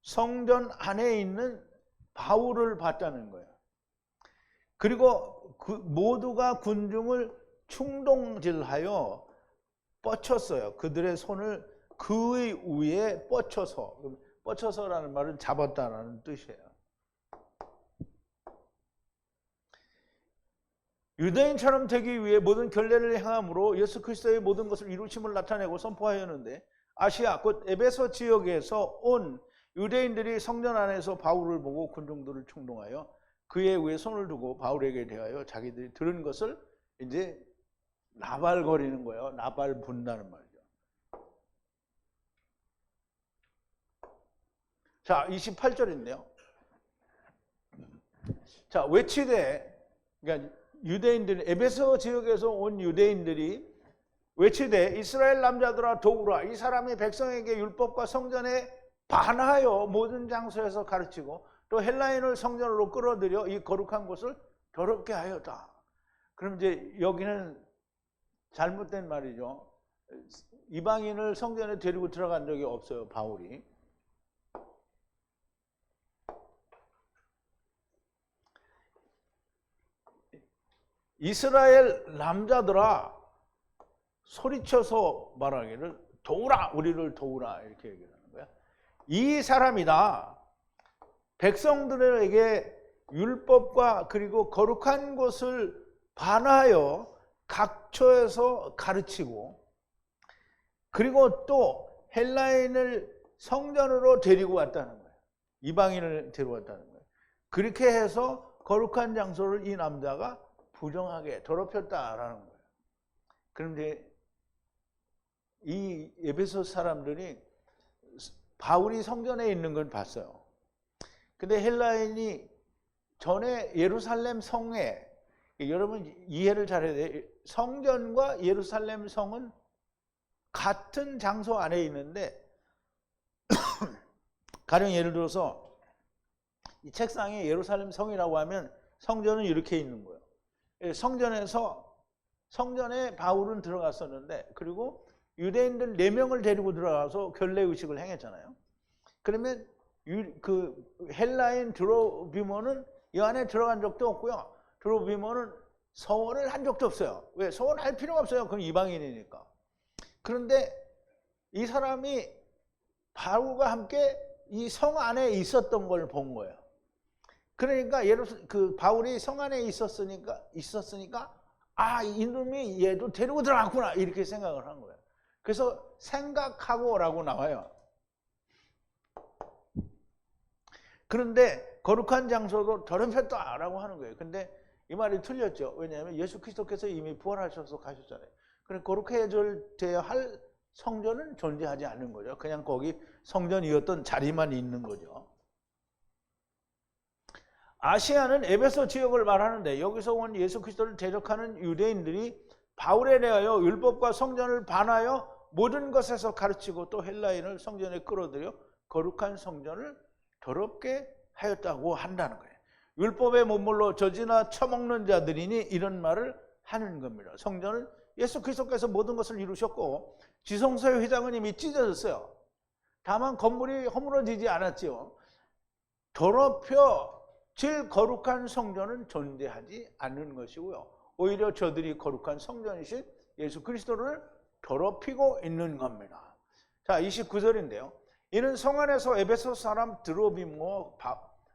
성전 안에 있는 바울을 봤다는 거예요. 그리고 모두가 군중을 충동질하여 뻗쳤어요. 그들의 손을 그의 위에 뻗쳐서라는 말은 잡았다라는 뜻이에요. 유대인처럼 되기 위해 모든 결례를 행함으로 예수 그리스도의 모든 것을 이루심을 나타내고 선포하였는데 아시아 곧 에베소 지역에서 온 유대인들이 성전 안에서 바울을 보고 군중들을 충동하여 그의 위에 손을 두고 바울에게 대하여 자기들이 들은 것을 이제 나발거리는 거예요. 나발 분다는 말이죠. 자, 28절인데요. 자, 외치되 그러니까 유대인들이 에베소 지역에서 온 유대인들이 외치되 이스라엘 남자들아 도우라 이 사람이 백성에게 율법과 성전에 반하여 모든 장소에서 가르치고 또 헬라인을 성전으로 끌어들여 이 거룩한 곳을 더럽게 하였다. 그럼 이제 여기는 잘못된 말이죠. 이방인을 성전에 데리고 들어간 적이 없어요. 바울이. 이스라엘 남자들아 소리쳐서 말하기를 도우라, 우리를 도우라 이렇게 얘기하는 거야. 이 사람이다. 백성들에게 율법과 그리고 거룩한 것을 반하여 각처에서 가르치고, 그리고 또 헬라인을 성전으로 데리고 왔다는 거예요. 이방인을 데려왔다는 거예요. 그렇게 해서 거룩한 장소를 이 남자가 부정하게 더럽혔다라는 거예요. 그런데 이 에베소 사람들이 바울이 성전에 있는 건 봤어요. 근데 헬라인이 전에 예루살렘 성에, 여러분 이해를 잘해야 돼요. 성전과 예루살렘 성은 같은 장소 안에 있는데 가령 예를 들어서 이 책상에 예루살렘 성이라고 하면 성전은 이렇게 있는 거예요. 성전에 바울은 들어갔었는데, 그리고 유대인들 4명을 데리고 들어가서 결례 의식을 행했잖아요. 그러면 그 헬라인 드로비모는 이 안에 들어간 적도 없고요. 드로비모는 서원을 한 적도 없어요. 왜? 서원할 필요가 없어요. 그건 이방인이니까. 그런데 이 사람이 바울과 함께 이 성 안에 있었던 걸 본 거예요. 그러니까 바울이 성 안에 있었으니까 이놈이 얘도 데리고 들어갔구나 이렇게 생각을 한 거예요. 그래서 생각하고라고 나와요. 그런데 거룩한 장소도 더럽혔다라고 하는 거예요. 근데 이 말이 틀렸죠. 왜냐하면 예수 그리스도께서 이미 부활하셔서 가셨잖아요. 그럼 거룩해져야 할 성전은 존재하지 않는 거죠. 그냥 거기 성전이었던 자리만 있는 거죠. 아시아는 에베소 지역을 말하는데, 여기서 온 예수 그리스도를 대적하는 유대인들이 바울에 대하여 율법과 성전을 반하여 모든 것에서 가르치고, 또 헬라인을 성전에 끌어들여 거룩한 성전을 더럽게 하였다고 한다는 거예요. 율법의 몸물로 젖이나 처먹는 자들이니 이런 말을 하는 겁니다. 성전을 예수 그리스도께서 모든 것을 이루셨고, 지성소의 휘장은 이미 찢어졌어요. 다만 건물이 허물어지지 않았지요. 더럽혀질 거룩한 성전은 존재하지 않는 것이고요. 오히려 저들이 거룩한 성전이신 예수 그리스도를 더럽히고 있는 겁니다. 자, 29절인데요. 이는 성 안에서 에베소 사람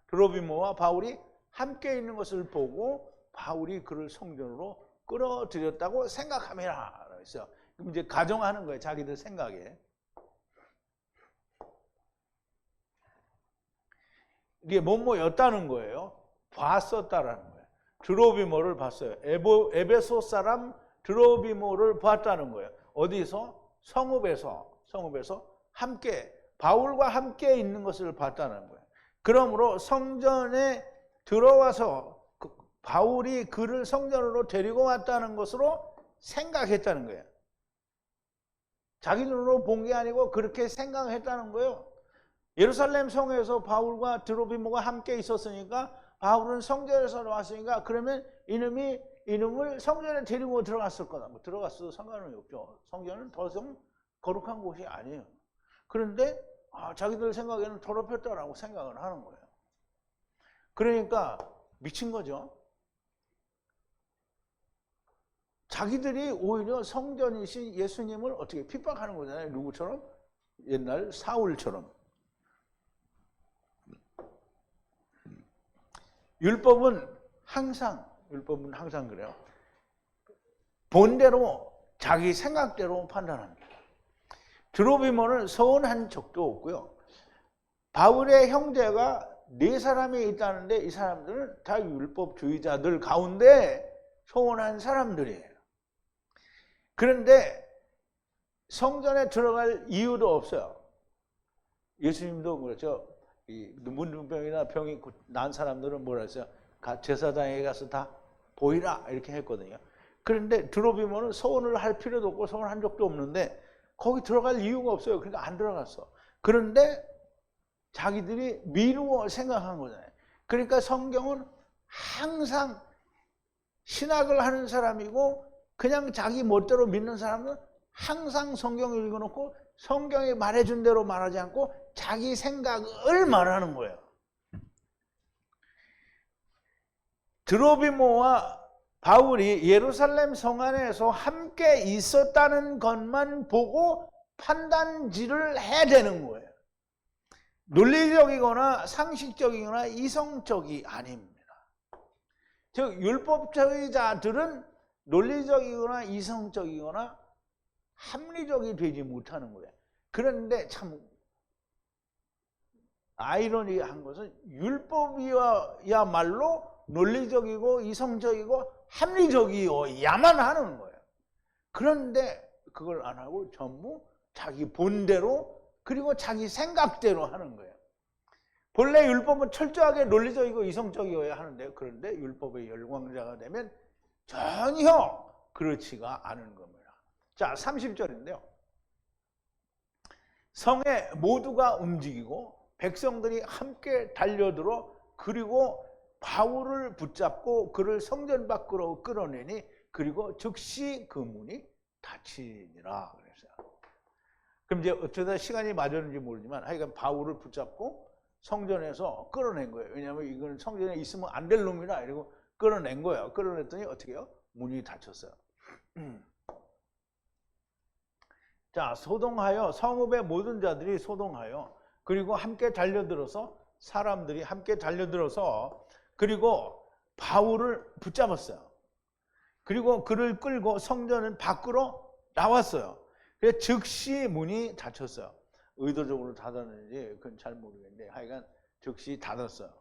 드로비모와 바울이 함께 있는 것을 보고 바울이 그를 성전으로 끌어들였다고 생각함이라 그랬어요. 그럼 이제 가정하는 거예요. 자기들 생각에. 이게 뭐였다는 거예요. 봤었다라는 거예요. 드로비모를 봤어요. 에베소 사람 드로비모를 봤다는 거예요. 어디서? 성읍에서 함께, 바울과 함께 있는 것을 봤다는 거예요. 그러므로 성전에 들어와서 바울이 그를 성전으로 데리고 왔다는 것으로 생각했다는 거예요. 자기 눈으로 본 게 아니고 그렇게 생각했다는 거예요. 예루살렘 성에서 바울과 드로비모가 함께 있었으니까, 바울은 성전에서 나왔으니까, 그러면 이놈을 성전에 데리고 들어갔을 거다. 뭐 들어갔어도 상관은 없죠. 성전은 더 이상 거룩한 곳이 아니에요. 그런데 자기들 생각에는 더럽혔다라고 생각을 하는 거예요. 그러니까 미친 거죠. 자기들이 오히려 성전이신 예수님을 어떻게 핍박하는 거잖아요. 누구처럼? 옛날 사울처럼. 율법은 항상 그래요. 본대로, 자기 생각대로 판단합니다. 드로비모는 서운한 적도 없고요. 바울의 형제가 4사람이 있다는데 이 사람들은 다 율법주의자들 가운데 서운한 사람들이에요. 그런데 성전에 들어갈 이유도 없어요. 예수님도 그렇죠. 이 문둥병이나 병이 난 사람들은 뭐라 했어요? 제사장에 가서 다 보이라 이렇게 했거든요. 그런데 드로비모는 서원을 할 필요도 없고 서원한 적도 없는데 거기 들어갈 이유가 없어요. 그러니까 안 들어갔어. 그런데 자기들이 미루어 생각한 거잖아요. 그러니까 성경은 항상 신학을 하는 사람이고 그냥 자기 멋대로 믿는 사람은 항상 성경을 읽어놓고 성경이 말해준 대로 말하지 않고 자기 생각을 말하는 거예요. 드로비모와 바울이 예루살렘 성 안에서 함께 있었다는 것만 보고 판단질을 해야 되는 거예요. 논리적이거나 상식적이거나 이성적이 아닙니다. 즉 율법주의자들은 논리적이거나 이성적이거나 합리적이 되지 못하는 거예요. 그런데 참 아이러니한 것은 율법이야말로 논리적이고 이성적이고 합리적이어야만 하는 거예요. 그런데 그걸 안 하고 전부 자기 본대로 그리고 자기 생각대로 하는 거예요. 본래 율법은 철저하게 논리적이고 이성적이어야 하는데 그런데 율법의 열광자가 되면 전혀 그렇지가 않은 겁니다. 자, 30절인데요. 성에 모두가 움직이고 백성들이 함께 달려들어 그리고 바울을 붙잡고 그를 성전 밖으로 끌어내니 그리고 즉시 그 문이 닫히니라 그랬어요. 그럼 이제 어쩌다 시간이 맞았는지 모르지만 하여간 바울을 붙잡고 성전에서 끌어낸 거예요. 왜냐하면 이건 성전에 있으면 안 될 놈이라 이러고 끌어낸 거예요. 끌어냈더니 어떻게 해요? 문이 닫혔어요. 자, 소동하여 성읍의 모든 자들이 소동하여 그리고 함께 달려들어서 사람들이 함께 달려들어서 그리고 바울을 붙잡았어요. 그리고 그를 끌고 성전 밖으로 나왔어요. 그래서 즉시 문이 닫혔어요. 의도적으로 닫았는지 그건 잘 모르겠는데 하여간 즉시 닫았어요.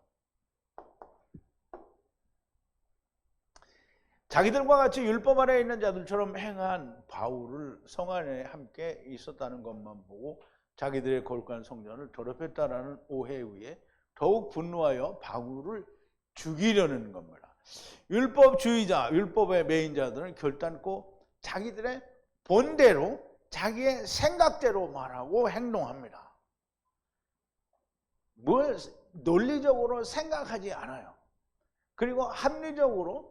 자기들과 같이 율법 아래에 있는 자들처럼 행한 바울을 성 안에 함께 있었다는 것만 보고 자기들의 거룩한 성전을 더럽혔다라는 오해에 의해 더욱 분노하여 바울을 죽이려는 겁니다. 율법주의자, 율법의 매인자들은 결단코 자기들의 본대로 자기의 생각대로 말하고 행동합니다. 뭘 논리적으로 생각하지 않아요. 그리고 합리적으로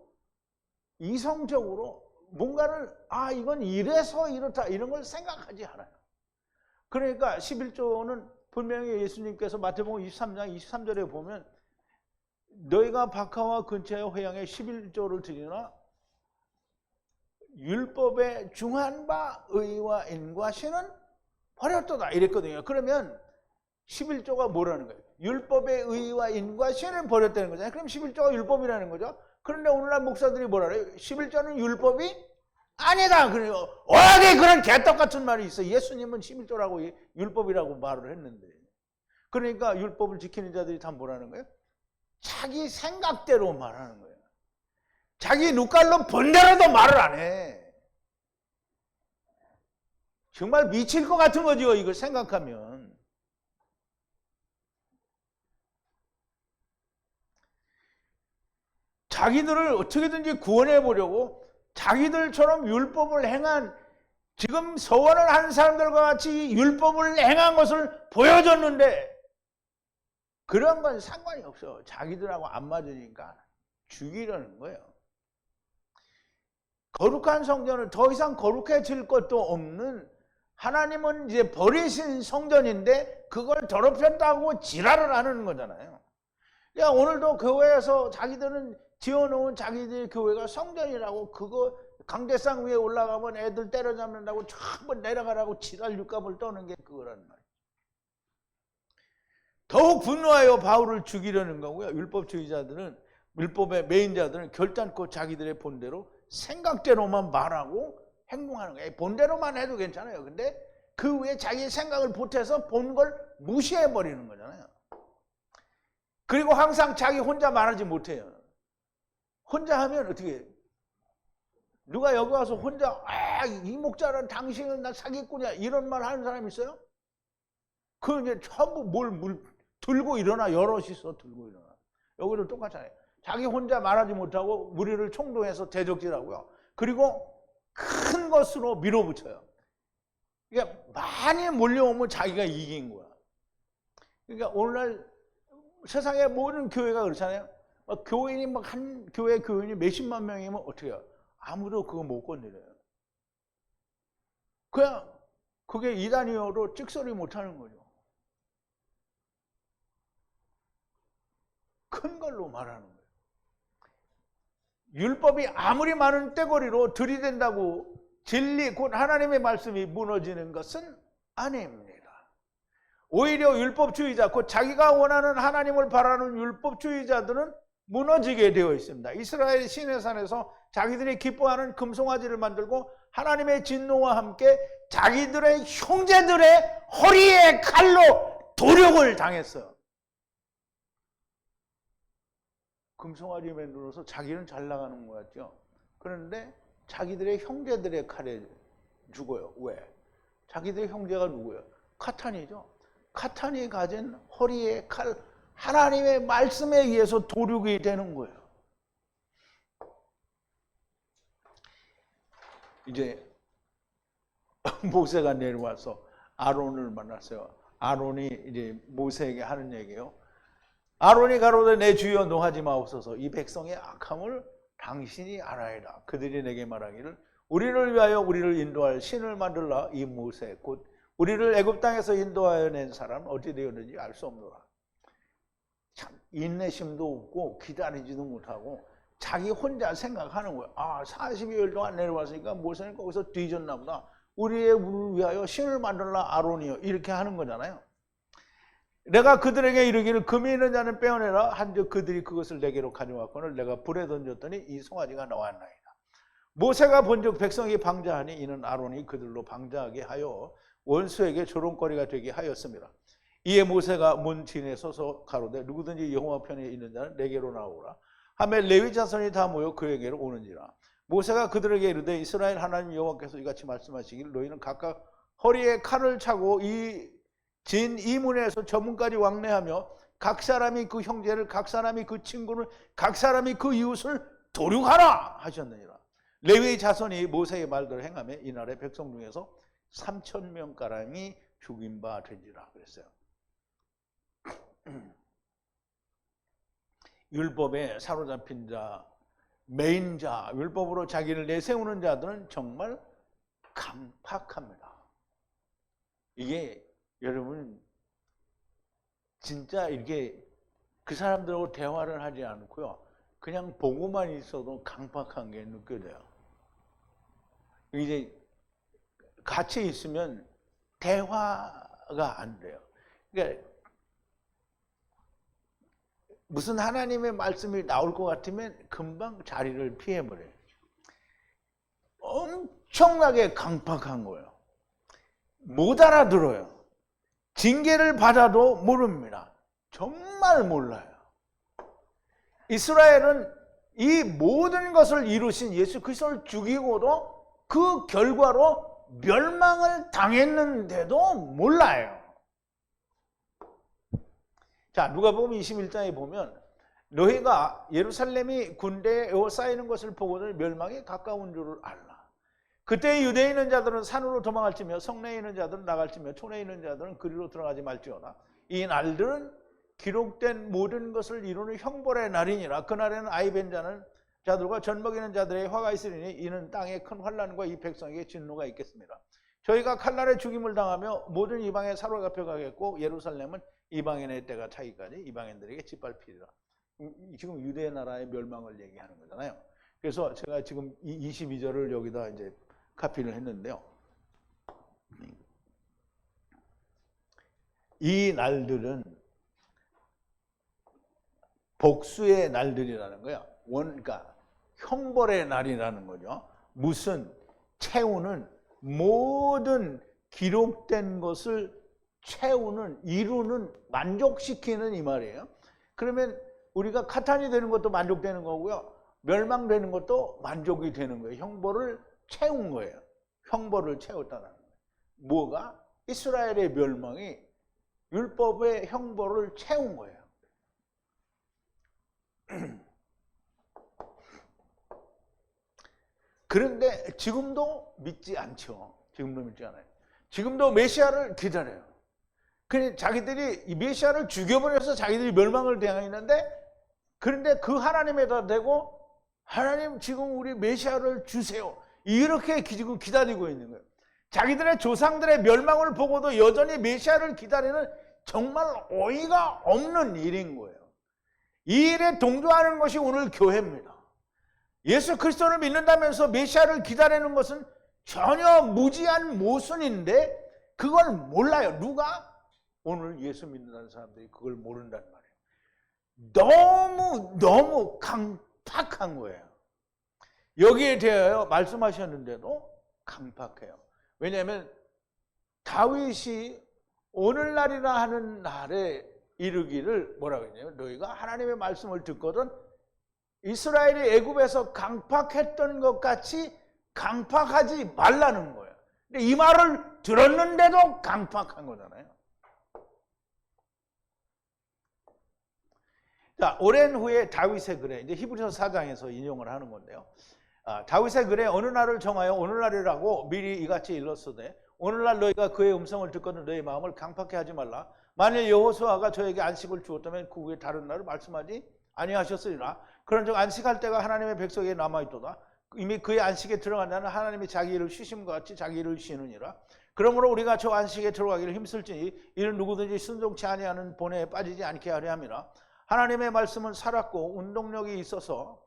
이성적으로 뭔가를 이건 이래서 이렇다 이런 걸 생각하지 않아요. 그러니까 11조는 분명히 예수님께서 마태복음 23장 23절에 보면 너희가 박하와 근처의 회양에 11조를 드리나 율법에 중한 바 의와 인과신은 버렸도다 이랬거든요. 그러면 11조가 뭐라는 거예요? 율법의 의와 인과신을 버렸다는 거잖아요. 그럼 11조가 율법이라는 거죠. 그런데 오늘날 목사들이 뭐라 그래요? 11조는 율법이 아니다. 그래요. 어디 그런 개떡 같은 말이 있어. 예수님은 11조라고 율법이라고 말을 했는데. 그러니까 율법을 지키는 자들이 다 뭐라는 거예요? 자기 생각대로 말하는 거예요. 자기 눈깔로 본대로도 말을 안 해. 정말 미칠 것 같은 거죠. 이걸 생각하면. 자기들을 어떻게든지 구원해 보려고 자기들처럼 율법을 행한 지금 서원을 한 사람들과 같이 율법을 행한 것을 보여줬는데 그런 건 상관이 없어. 자기들하고 안 맞으니까 죽이려는 거예요. 거룩한 성전을 더 이상 거룩해질 것도 없는 하나님은 이제 버리신 성전인데 그걸 더럽혔다고 지랄을 하는 거잖아요. 그러니까 오늘도 교회에서 자기들은 지어놓은 자기들 교회가 성전이라고 그거 강대상 위에 올라가면 애들 때려잡는다고 전부 내려가라고 지랄 육감을 떠는 게 그거란 말이에요. 더욱 분노하여 바울을 죽이려는 거고요. 율법주의자들은 율법의 매인자들은 결단코 자기들의 본대로 생각대로만 말하고 행동하는 거예요. 본대로만 해도 괜찮아요. 근데 그 위에 자기 생각을 보태서 본 걸 무시해버리는 거잖아요. 그리고 항상 자기 혼자 말하지 못해요. 혼자 하면 어떻게 해요? 누가 여기 와서 혼자 이 목자는 당신은 나 사기꾼이야 이런 말 하는 사람 있어요? 그 이제 전부 물 들고 일어나 여럿이서 들고 일어나. 여기도 똑같잖아요. 자기 혼자 말하지 못하고 무리를 총동해서 대적질하고요. 그리고 큰 것으로 밀어붙여요. 그러니까 많이 몰려오면 자기가 이긴 거야. 그러니까 오늘날 세상의 모든 교회가 그렇잖아요. 교인이 막 한 교회 교인이 몇십만 명이면 어떻게 해요? 아무도 그거 못 건드려요. 그냥 그게 이단이어도 찍소리 못하는 거죠. 큰 걸로 말하는 거예요. 율법이 아무리 많은 떼거리로 들이댄다고 진리 곧 하나님의 말씀이 무너지는 것은 아닙니다. 오히려 율법주의자, 곧 자기가 원하는 하나님을 바라는 율법주의자들은 무너지게 되어 있습니다. 이스라엘 시내산에서 자기들이 기뻐하는 금송아지를 만들고 하나님의 진노와 함께 자기들의 형제들의 허리에 칼로 도륙을 당했어요. 금송아지 만들어서 자기는 잘 나가는 것 같죠. 그런데 자기들의 형제들의 칼에 죽어요. 왜? 자기들의 형제가 누구예요? 카탄이죠. 카탄이 가진 허리에 칼, 하나님의 말씀에 의해서 도륙이 되는 거예요. 이제 모세가 내려와서 아론을 만났어요. 아론이 이제 모세에게 하는 얘기예요. 아론이 가로되 내 주여 노하지 마옵소서. 이 백성의 악함을 당신이 알아야라. 그들이 내게 말하기를 우리를 위하여 우리를 인도할 신을 만들라. 이 모세 곧 우리를 애굽 땅에서 인도하여 낸 사람은 어찌 되었는지 알 수 없노라. 참 인내심도 없고 기다리지도 못하고 자기 혼자 생각하는 거예요. 40여일 동안 내려왔으니까 모세는 거기서 뒤졌나 보다. 우리를 위하여 신을 만들라 아론이요. 이렇게 하는 거잖아요. 내가 그들에게 이르기를 금이 있는 자는 빼어내라 한즉 그들이 그것을 내게로 가져왔거늘 내가 불에 던졌더니 이 송아지가 나왔나이다. 모세가 본즉 백성이 방자하니 이는 아론이 그들로 방자하게 하여 원수에게 조롱거리가 되게 하였습니다. 이에 모세가 문 진에 서서 가로되 누구든지 여호와 편에 있는 자는 내게로 나오라 하매 레위 자손이 다 모여 그에게로 오는지라. 모세가 그들에게 이르되 이스라엘 하나님 여호와께서 이같이 말씀하시길 너희는 각각 허리에 칼을 차고 이 문에서 저 문까지 왕래하며 각 사람이 그 형제를 각 사람이 그 친구를 각 사람이 그 이웃을 도륙하라 하셨느니라. 레위의 자손이 모세의 말대로 행하며 이날의 백성 중에서 3,000명가량이 죽인 바 된지라 그랬어요. 율법에 사로잡힌 자, 메인 자, 율법으로 자기를 내세우는 자들은 정말 강팍합니다. 이게 여러분 진짜 이게 그 사람들하고 대화를 하지 않고요. 그냥 보고만 있어도 강팍한 게 느껴져요. 이제 같이 있으면 대화가 안 돼요. 그러니까 무슨 하나님의 말씀이 나올 것 같으면 금방 자리를 피해버려요. 엄청나게 강팍한 거예요. 못 알아들어요. 징계를 받아도 모릅니다. 정말 몰라요. 이스라엘은 이 모든 것을 이루신 예수 그리스도를 죽이고도 그 결과로 멸망을 당했는데도 몰라요. 자, 누가복음 21장에 보면 너희가 예루살렘이 군대에 에워싸이는 것을 보고는 멸망이 가까운 줄을 알라. 그때 유대에 있는 자들은 산으로 도망할지며 성내에 있는 자들은 나갈지며 촌에 있는 자들은 그리로 들어가지 말지어다. 이 날들은 기록된 모든 것을 이루는 형벌의 날이니라. 그날에는 아이 벤 자들과 젖 먹이는 자들의 화가 있으리니 이는 땅에 큰 환난과 이 백성에게 진노가 있겠습니다. 저희가 칼날에 죽임을 당하며 모든 이방에 사로잡혀 가겠고 예루살렘은 이방인의 때가 차기까지 이방인들에게 짓밟히리라. 지금 유대 나라의 멸망을 얘기하는 거잖아요. 그래서 제가 지금 22절을 여기다 이제 카피를 했는데요. 이 날들은 복수의 날들이라는 거야. 그러니까 형벌의 날이라는 거죠. 무슨 채우는 모든 기록된 것을 채우는, 이루는, 만족시키는 이 말이에요. 그러면 우리가 카탄이 되는 것도 만족되는 거고요. 멸망되는 것도 만족이 되는 거예요. 형벌을 채운 거예요. 형벌을 채웠다는 거예요. 뭐가? 이스라엘의 멸망이 율법의 형벌을 채운 거예요. 그런데 지금도 믿지 않죠. 지금도 믿지 않아요. 지금도 메시아를 기다려요. 그런데 자기들이 이 메시아를 죽여버려서 자기들이 멸망을 당했는데, 그런데 그 하나님에다 대고 하나님 지금 우리 메시아를 주세요. 이렇게 지금 기다리고 있는 거예요. 자기들의 조상들의 멸망을 보고도 여전히 메시아를 기다리는 정말 어이가 없는 일인 거예요. 이 일에 동조하는 것이 오늘 교회입니다. 예수 그리스도를 믿는다면서 메시아를 기다리는 것은 전혀 무지한 모순인데 그걸 몰라요. 누가? 오늘 예수 믿는 사람들이 그걸 모른단 말이에요. 너무 강팍한 거예요. 여기에 대하여 말씀하셨는데도 강팍해요. 왜냐하면 다윗이 오늘날이라 하는 날에 이르기를 뭐라고 했냐면 너희가 하나님의 말씀을 듣거든 이스라엘이 애굽에서 강팍했던 것 같이 강팍하지 말라는 거예요. 근데 이 말을 들었는데도 강팍한 거잖아요. 자, 오랜 후에 다윗의 글에 이제 히브리서 4장에서 인용을 하는 건데요. 다윗의 글에 어느 날을 정하여 오늘날이라고 미리 이같이 일렀으되 오늘날 너희가 그의 음성을 듣거든 너희 마음을 강팍해 하지 말라. 만일 여호수아가 저에게 안식을 주었다면 그 후에 다른 날을 말씀하지 아니하셨으리라. 그런즉 안식할 때가 하나님의 백성에게 남아있도다. 이미 그의 안식에 들어간 자는 하나님이 자기 일을 쉬심과 같이 자기 일을 쉬느니라. 그러므로 우리가 저 안식에 들어가기를 힘쓸지니 이는 누구든지 순종치 아니하는 본에 빠지지 않게 하려 함이라. 하나님의 말씀은 살았고 운동력이 있어서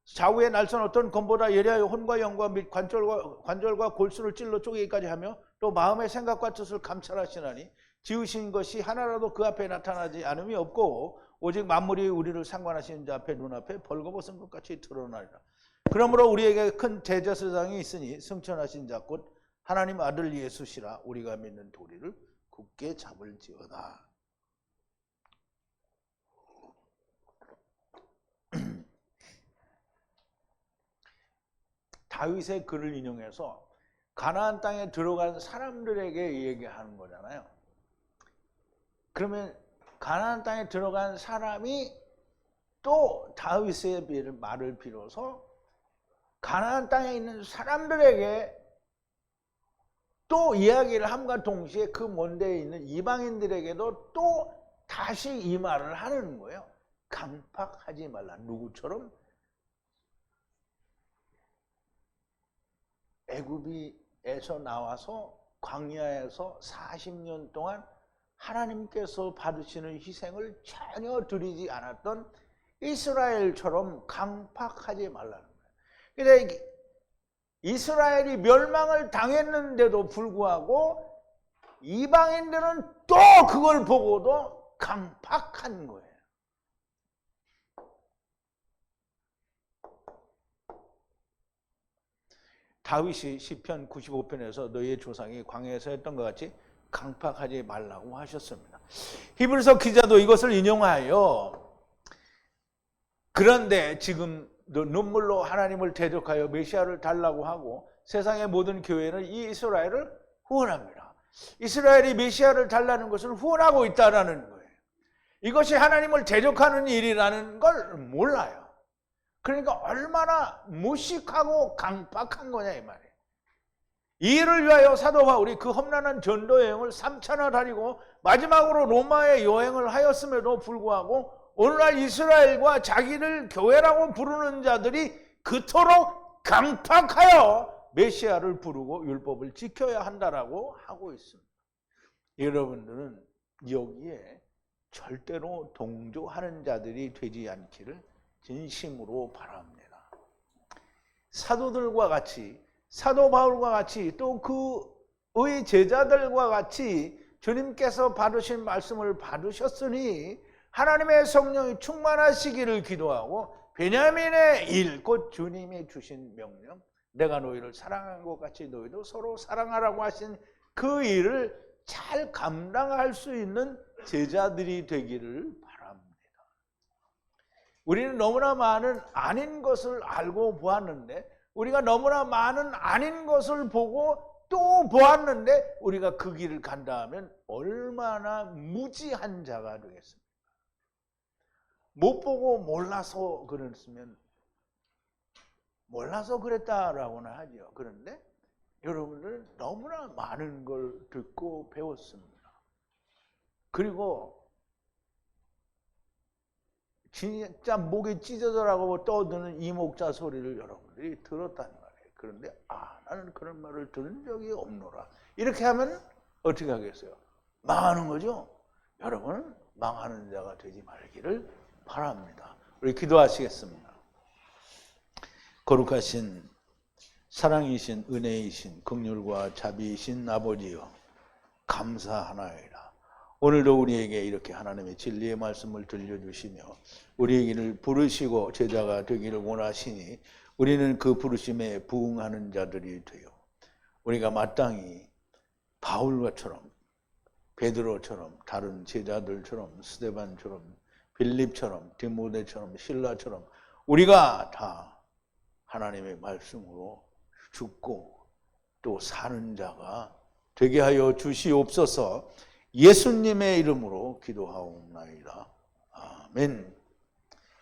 좌우의 날선 어떤 검보다 예리하여 혼과 영과 및 관절과 골수를 찔러 쪼개기까지 하며 또 마음의 생각과 뜻을 감찰하시나니 지으신 것이 하나라도 그 앞에 나타나지 않음이 없고 오직 만물이 우리를 상관하시는 자 앞에 눈앞에 벌거벗은 것 같이 드러나리라. 그러므로 우리에게 큰 대제사장이 있으니 승천하신 자 곧 하나님 아들 예수시라. 우리가 믿는 도리를 굳게 잡을지어다. 다윗의 글을 인용해서 가나안 땅에 들어간 사람들에게 얘기하는 거잖아요. 그러면 가나안 땅에 들어간 사람이 또 다윗의 말을 빌어서 가나안 땅에 있는 사람들에게 또 이야기를 함과 동시에 그 먼 데에 있는 이방인들에게도 또 다시 이 말을 하는 거예요. 강팍하지 말라. 누구처럼? 애굽에서 나와서 광야에서 40년 동안 하나님께서 받으시는 희생을 전혀 드리지 않았던 이스라엘처럼 강팍하지 말라는 거예요. 근데 이스라엘이 멸망을 당했는데도 불구하고 이방인들은 또 그걸 보고도 강팍한 거예요. 다윗이 시편 95편에서 너희의 조상이 광야에서 했던 것 같이 강팍하지 말라고 하셨습니다. 히브리서 기자도 이것을 인용하여 그런데 지금 눈물로 하나님을 대적하여 메시아를 달라고 하고 세상의 모든 교회는 이 이스라엘을 후원합니다. 이스라엘이 메시아를 달라는 것을 후원하고 있다는 거예요. 이것이 하나님을 대적하는 일이라는 걸 몰라요. 그러니까 얼마나 무식하고 강팍한 거냐 이 말이에요. 이 일을 위하여 사도 바울이 그 험난한 전도 여행을 3차나 다니고 마지막으로 로마에 여행을 하였음에도 불구하고 오늘날 이스라엘과 자기를 교회라고 부르는 자들이 그토록 강팍하여 메시아를 부르고 율법을 지켜야 한다라고 하고 있습니다. 여러분들은 여기에 절대로 동조하는 자들이 되지 않기를 진심으로 바랍니다. 사도들과 같이 사도 바울과 같이 또 그의 제자들과 같이 주님께서 받으신 말씀을 받으셨으니 하나님의 성령이 충만하시기를 기도하고 베냐민의 일, 곧 주님이 주신 명령, 내가 너희를 사랑한 것 같이 너희도 서로 사랑하라고 하신 그 일을 잘 감당할 수 있는 제자들이 되기를 바랍니다. 우리는 너무나 많은 아닌 것을 알고 보았는데 우리가 너무나 많은 아닌 것을 보고 또 보았는데 우리가 그 길을 간다 하면 얼마나 무지한 자가 되겠습니까? 못 보고 몰라서 그랬으면 몰라서 그랬다라고나 하죠. 그런데 여러분들은 너무나 많은 걸 듣고 배웠습니다. 그리고 진짜 목이 찢어져라고 떠드는 이목자 소리를 여러분들이 들었단 말이에요. 그런데 나는 그런 말을 들은 적이 없노라. 이렇게 하면 어떻게 하겠어요? 망하는 거죠. 여러분은 망하는 자가 되지 말기를 바랍니다. 우리 기도하시겠습니다. 거룩하신 사랑이신 은혜이신 긍휼과 자비이신 아버지여, 감사하나이다. 오늘도 우리에게 이렇게 하나님의 진리의 말씀을 들려주시며 우리에게 부르시고 제자가 되기를 원하시니 우리는 그 부르심에 부응하는 자들이 되어 우리가 마땅히 바울과처럼 베드로처럼 다른 제자들처럼 스데반처럼 빌립처럼 디모데처럼 실라처럼 우리가 다 하나님의 말씀으로 죽고 또 사는 자가 되게 하여 주시옵소서. 예수님의 이름으로 기도하옵나이다. 아멘.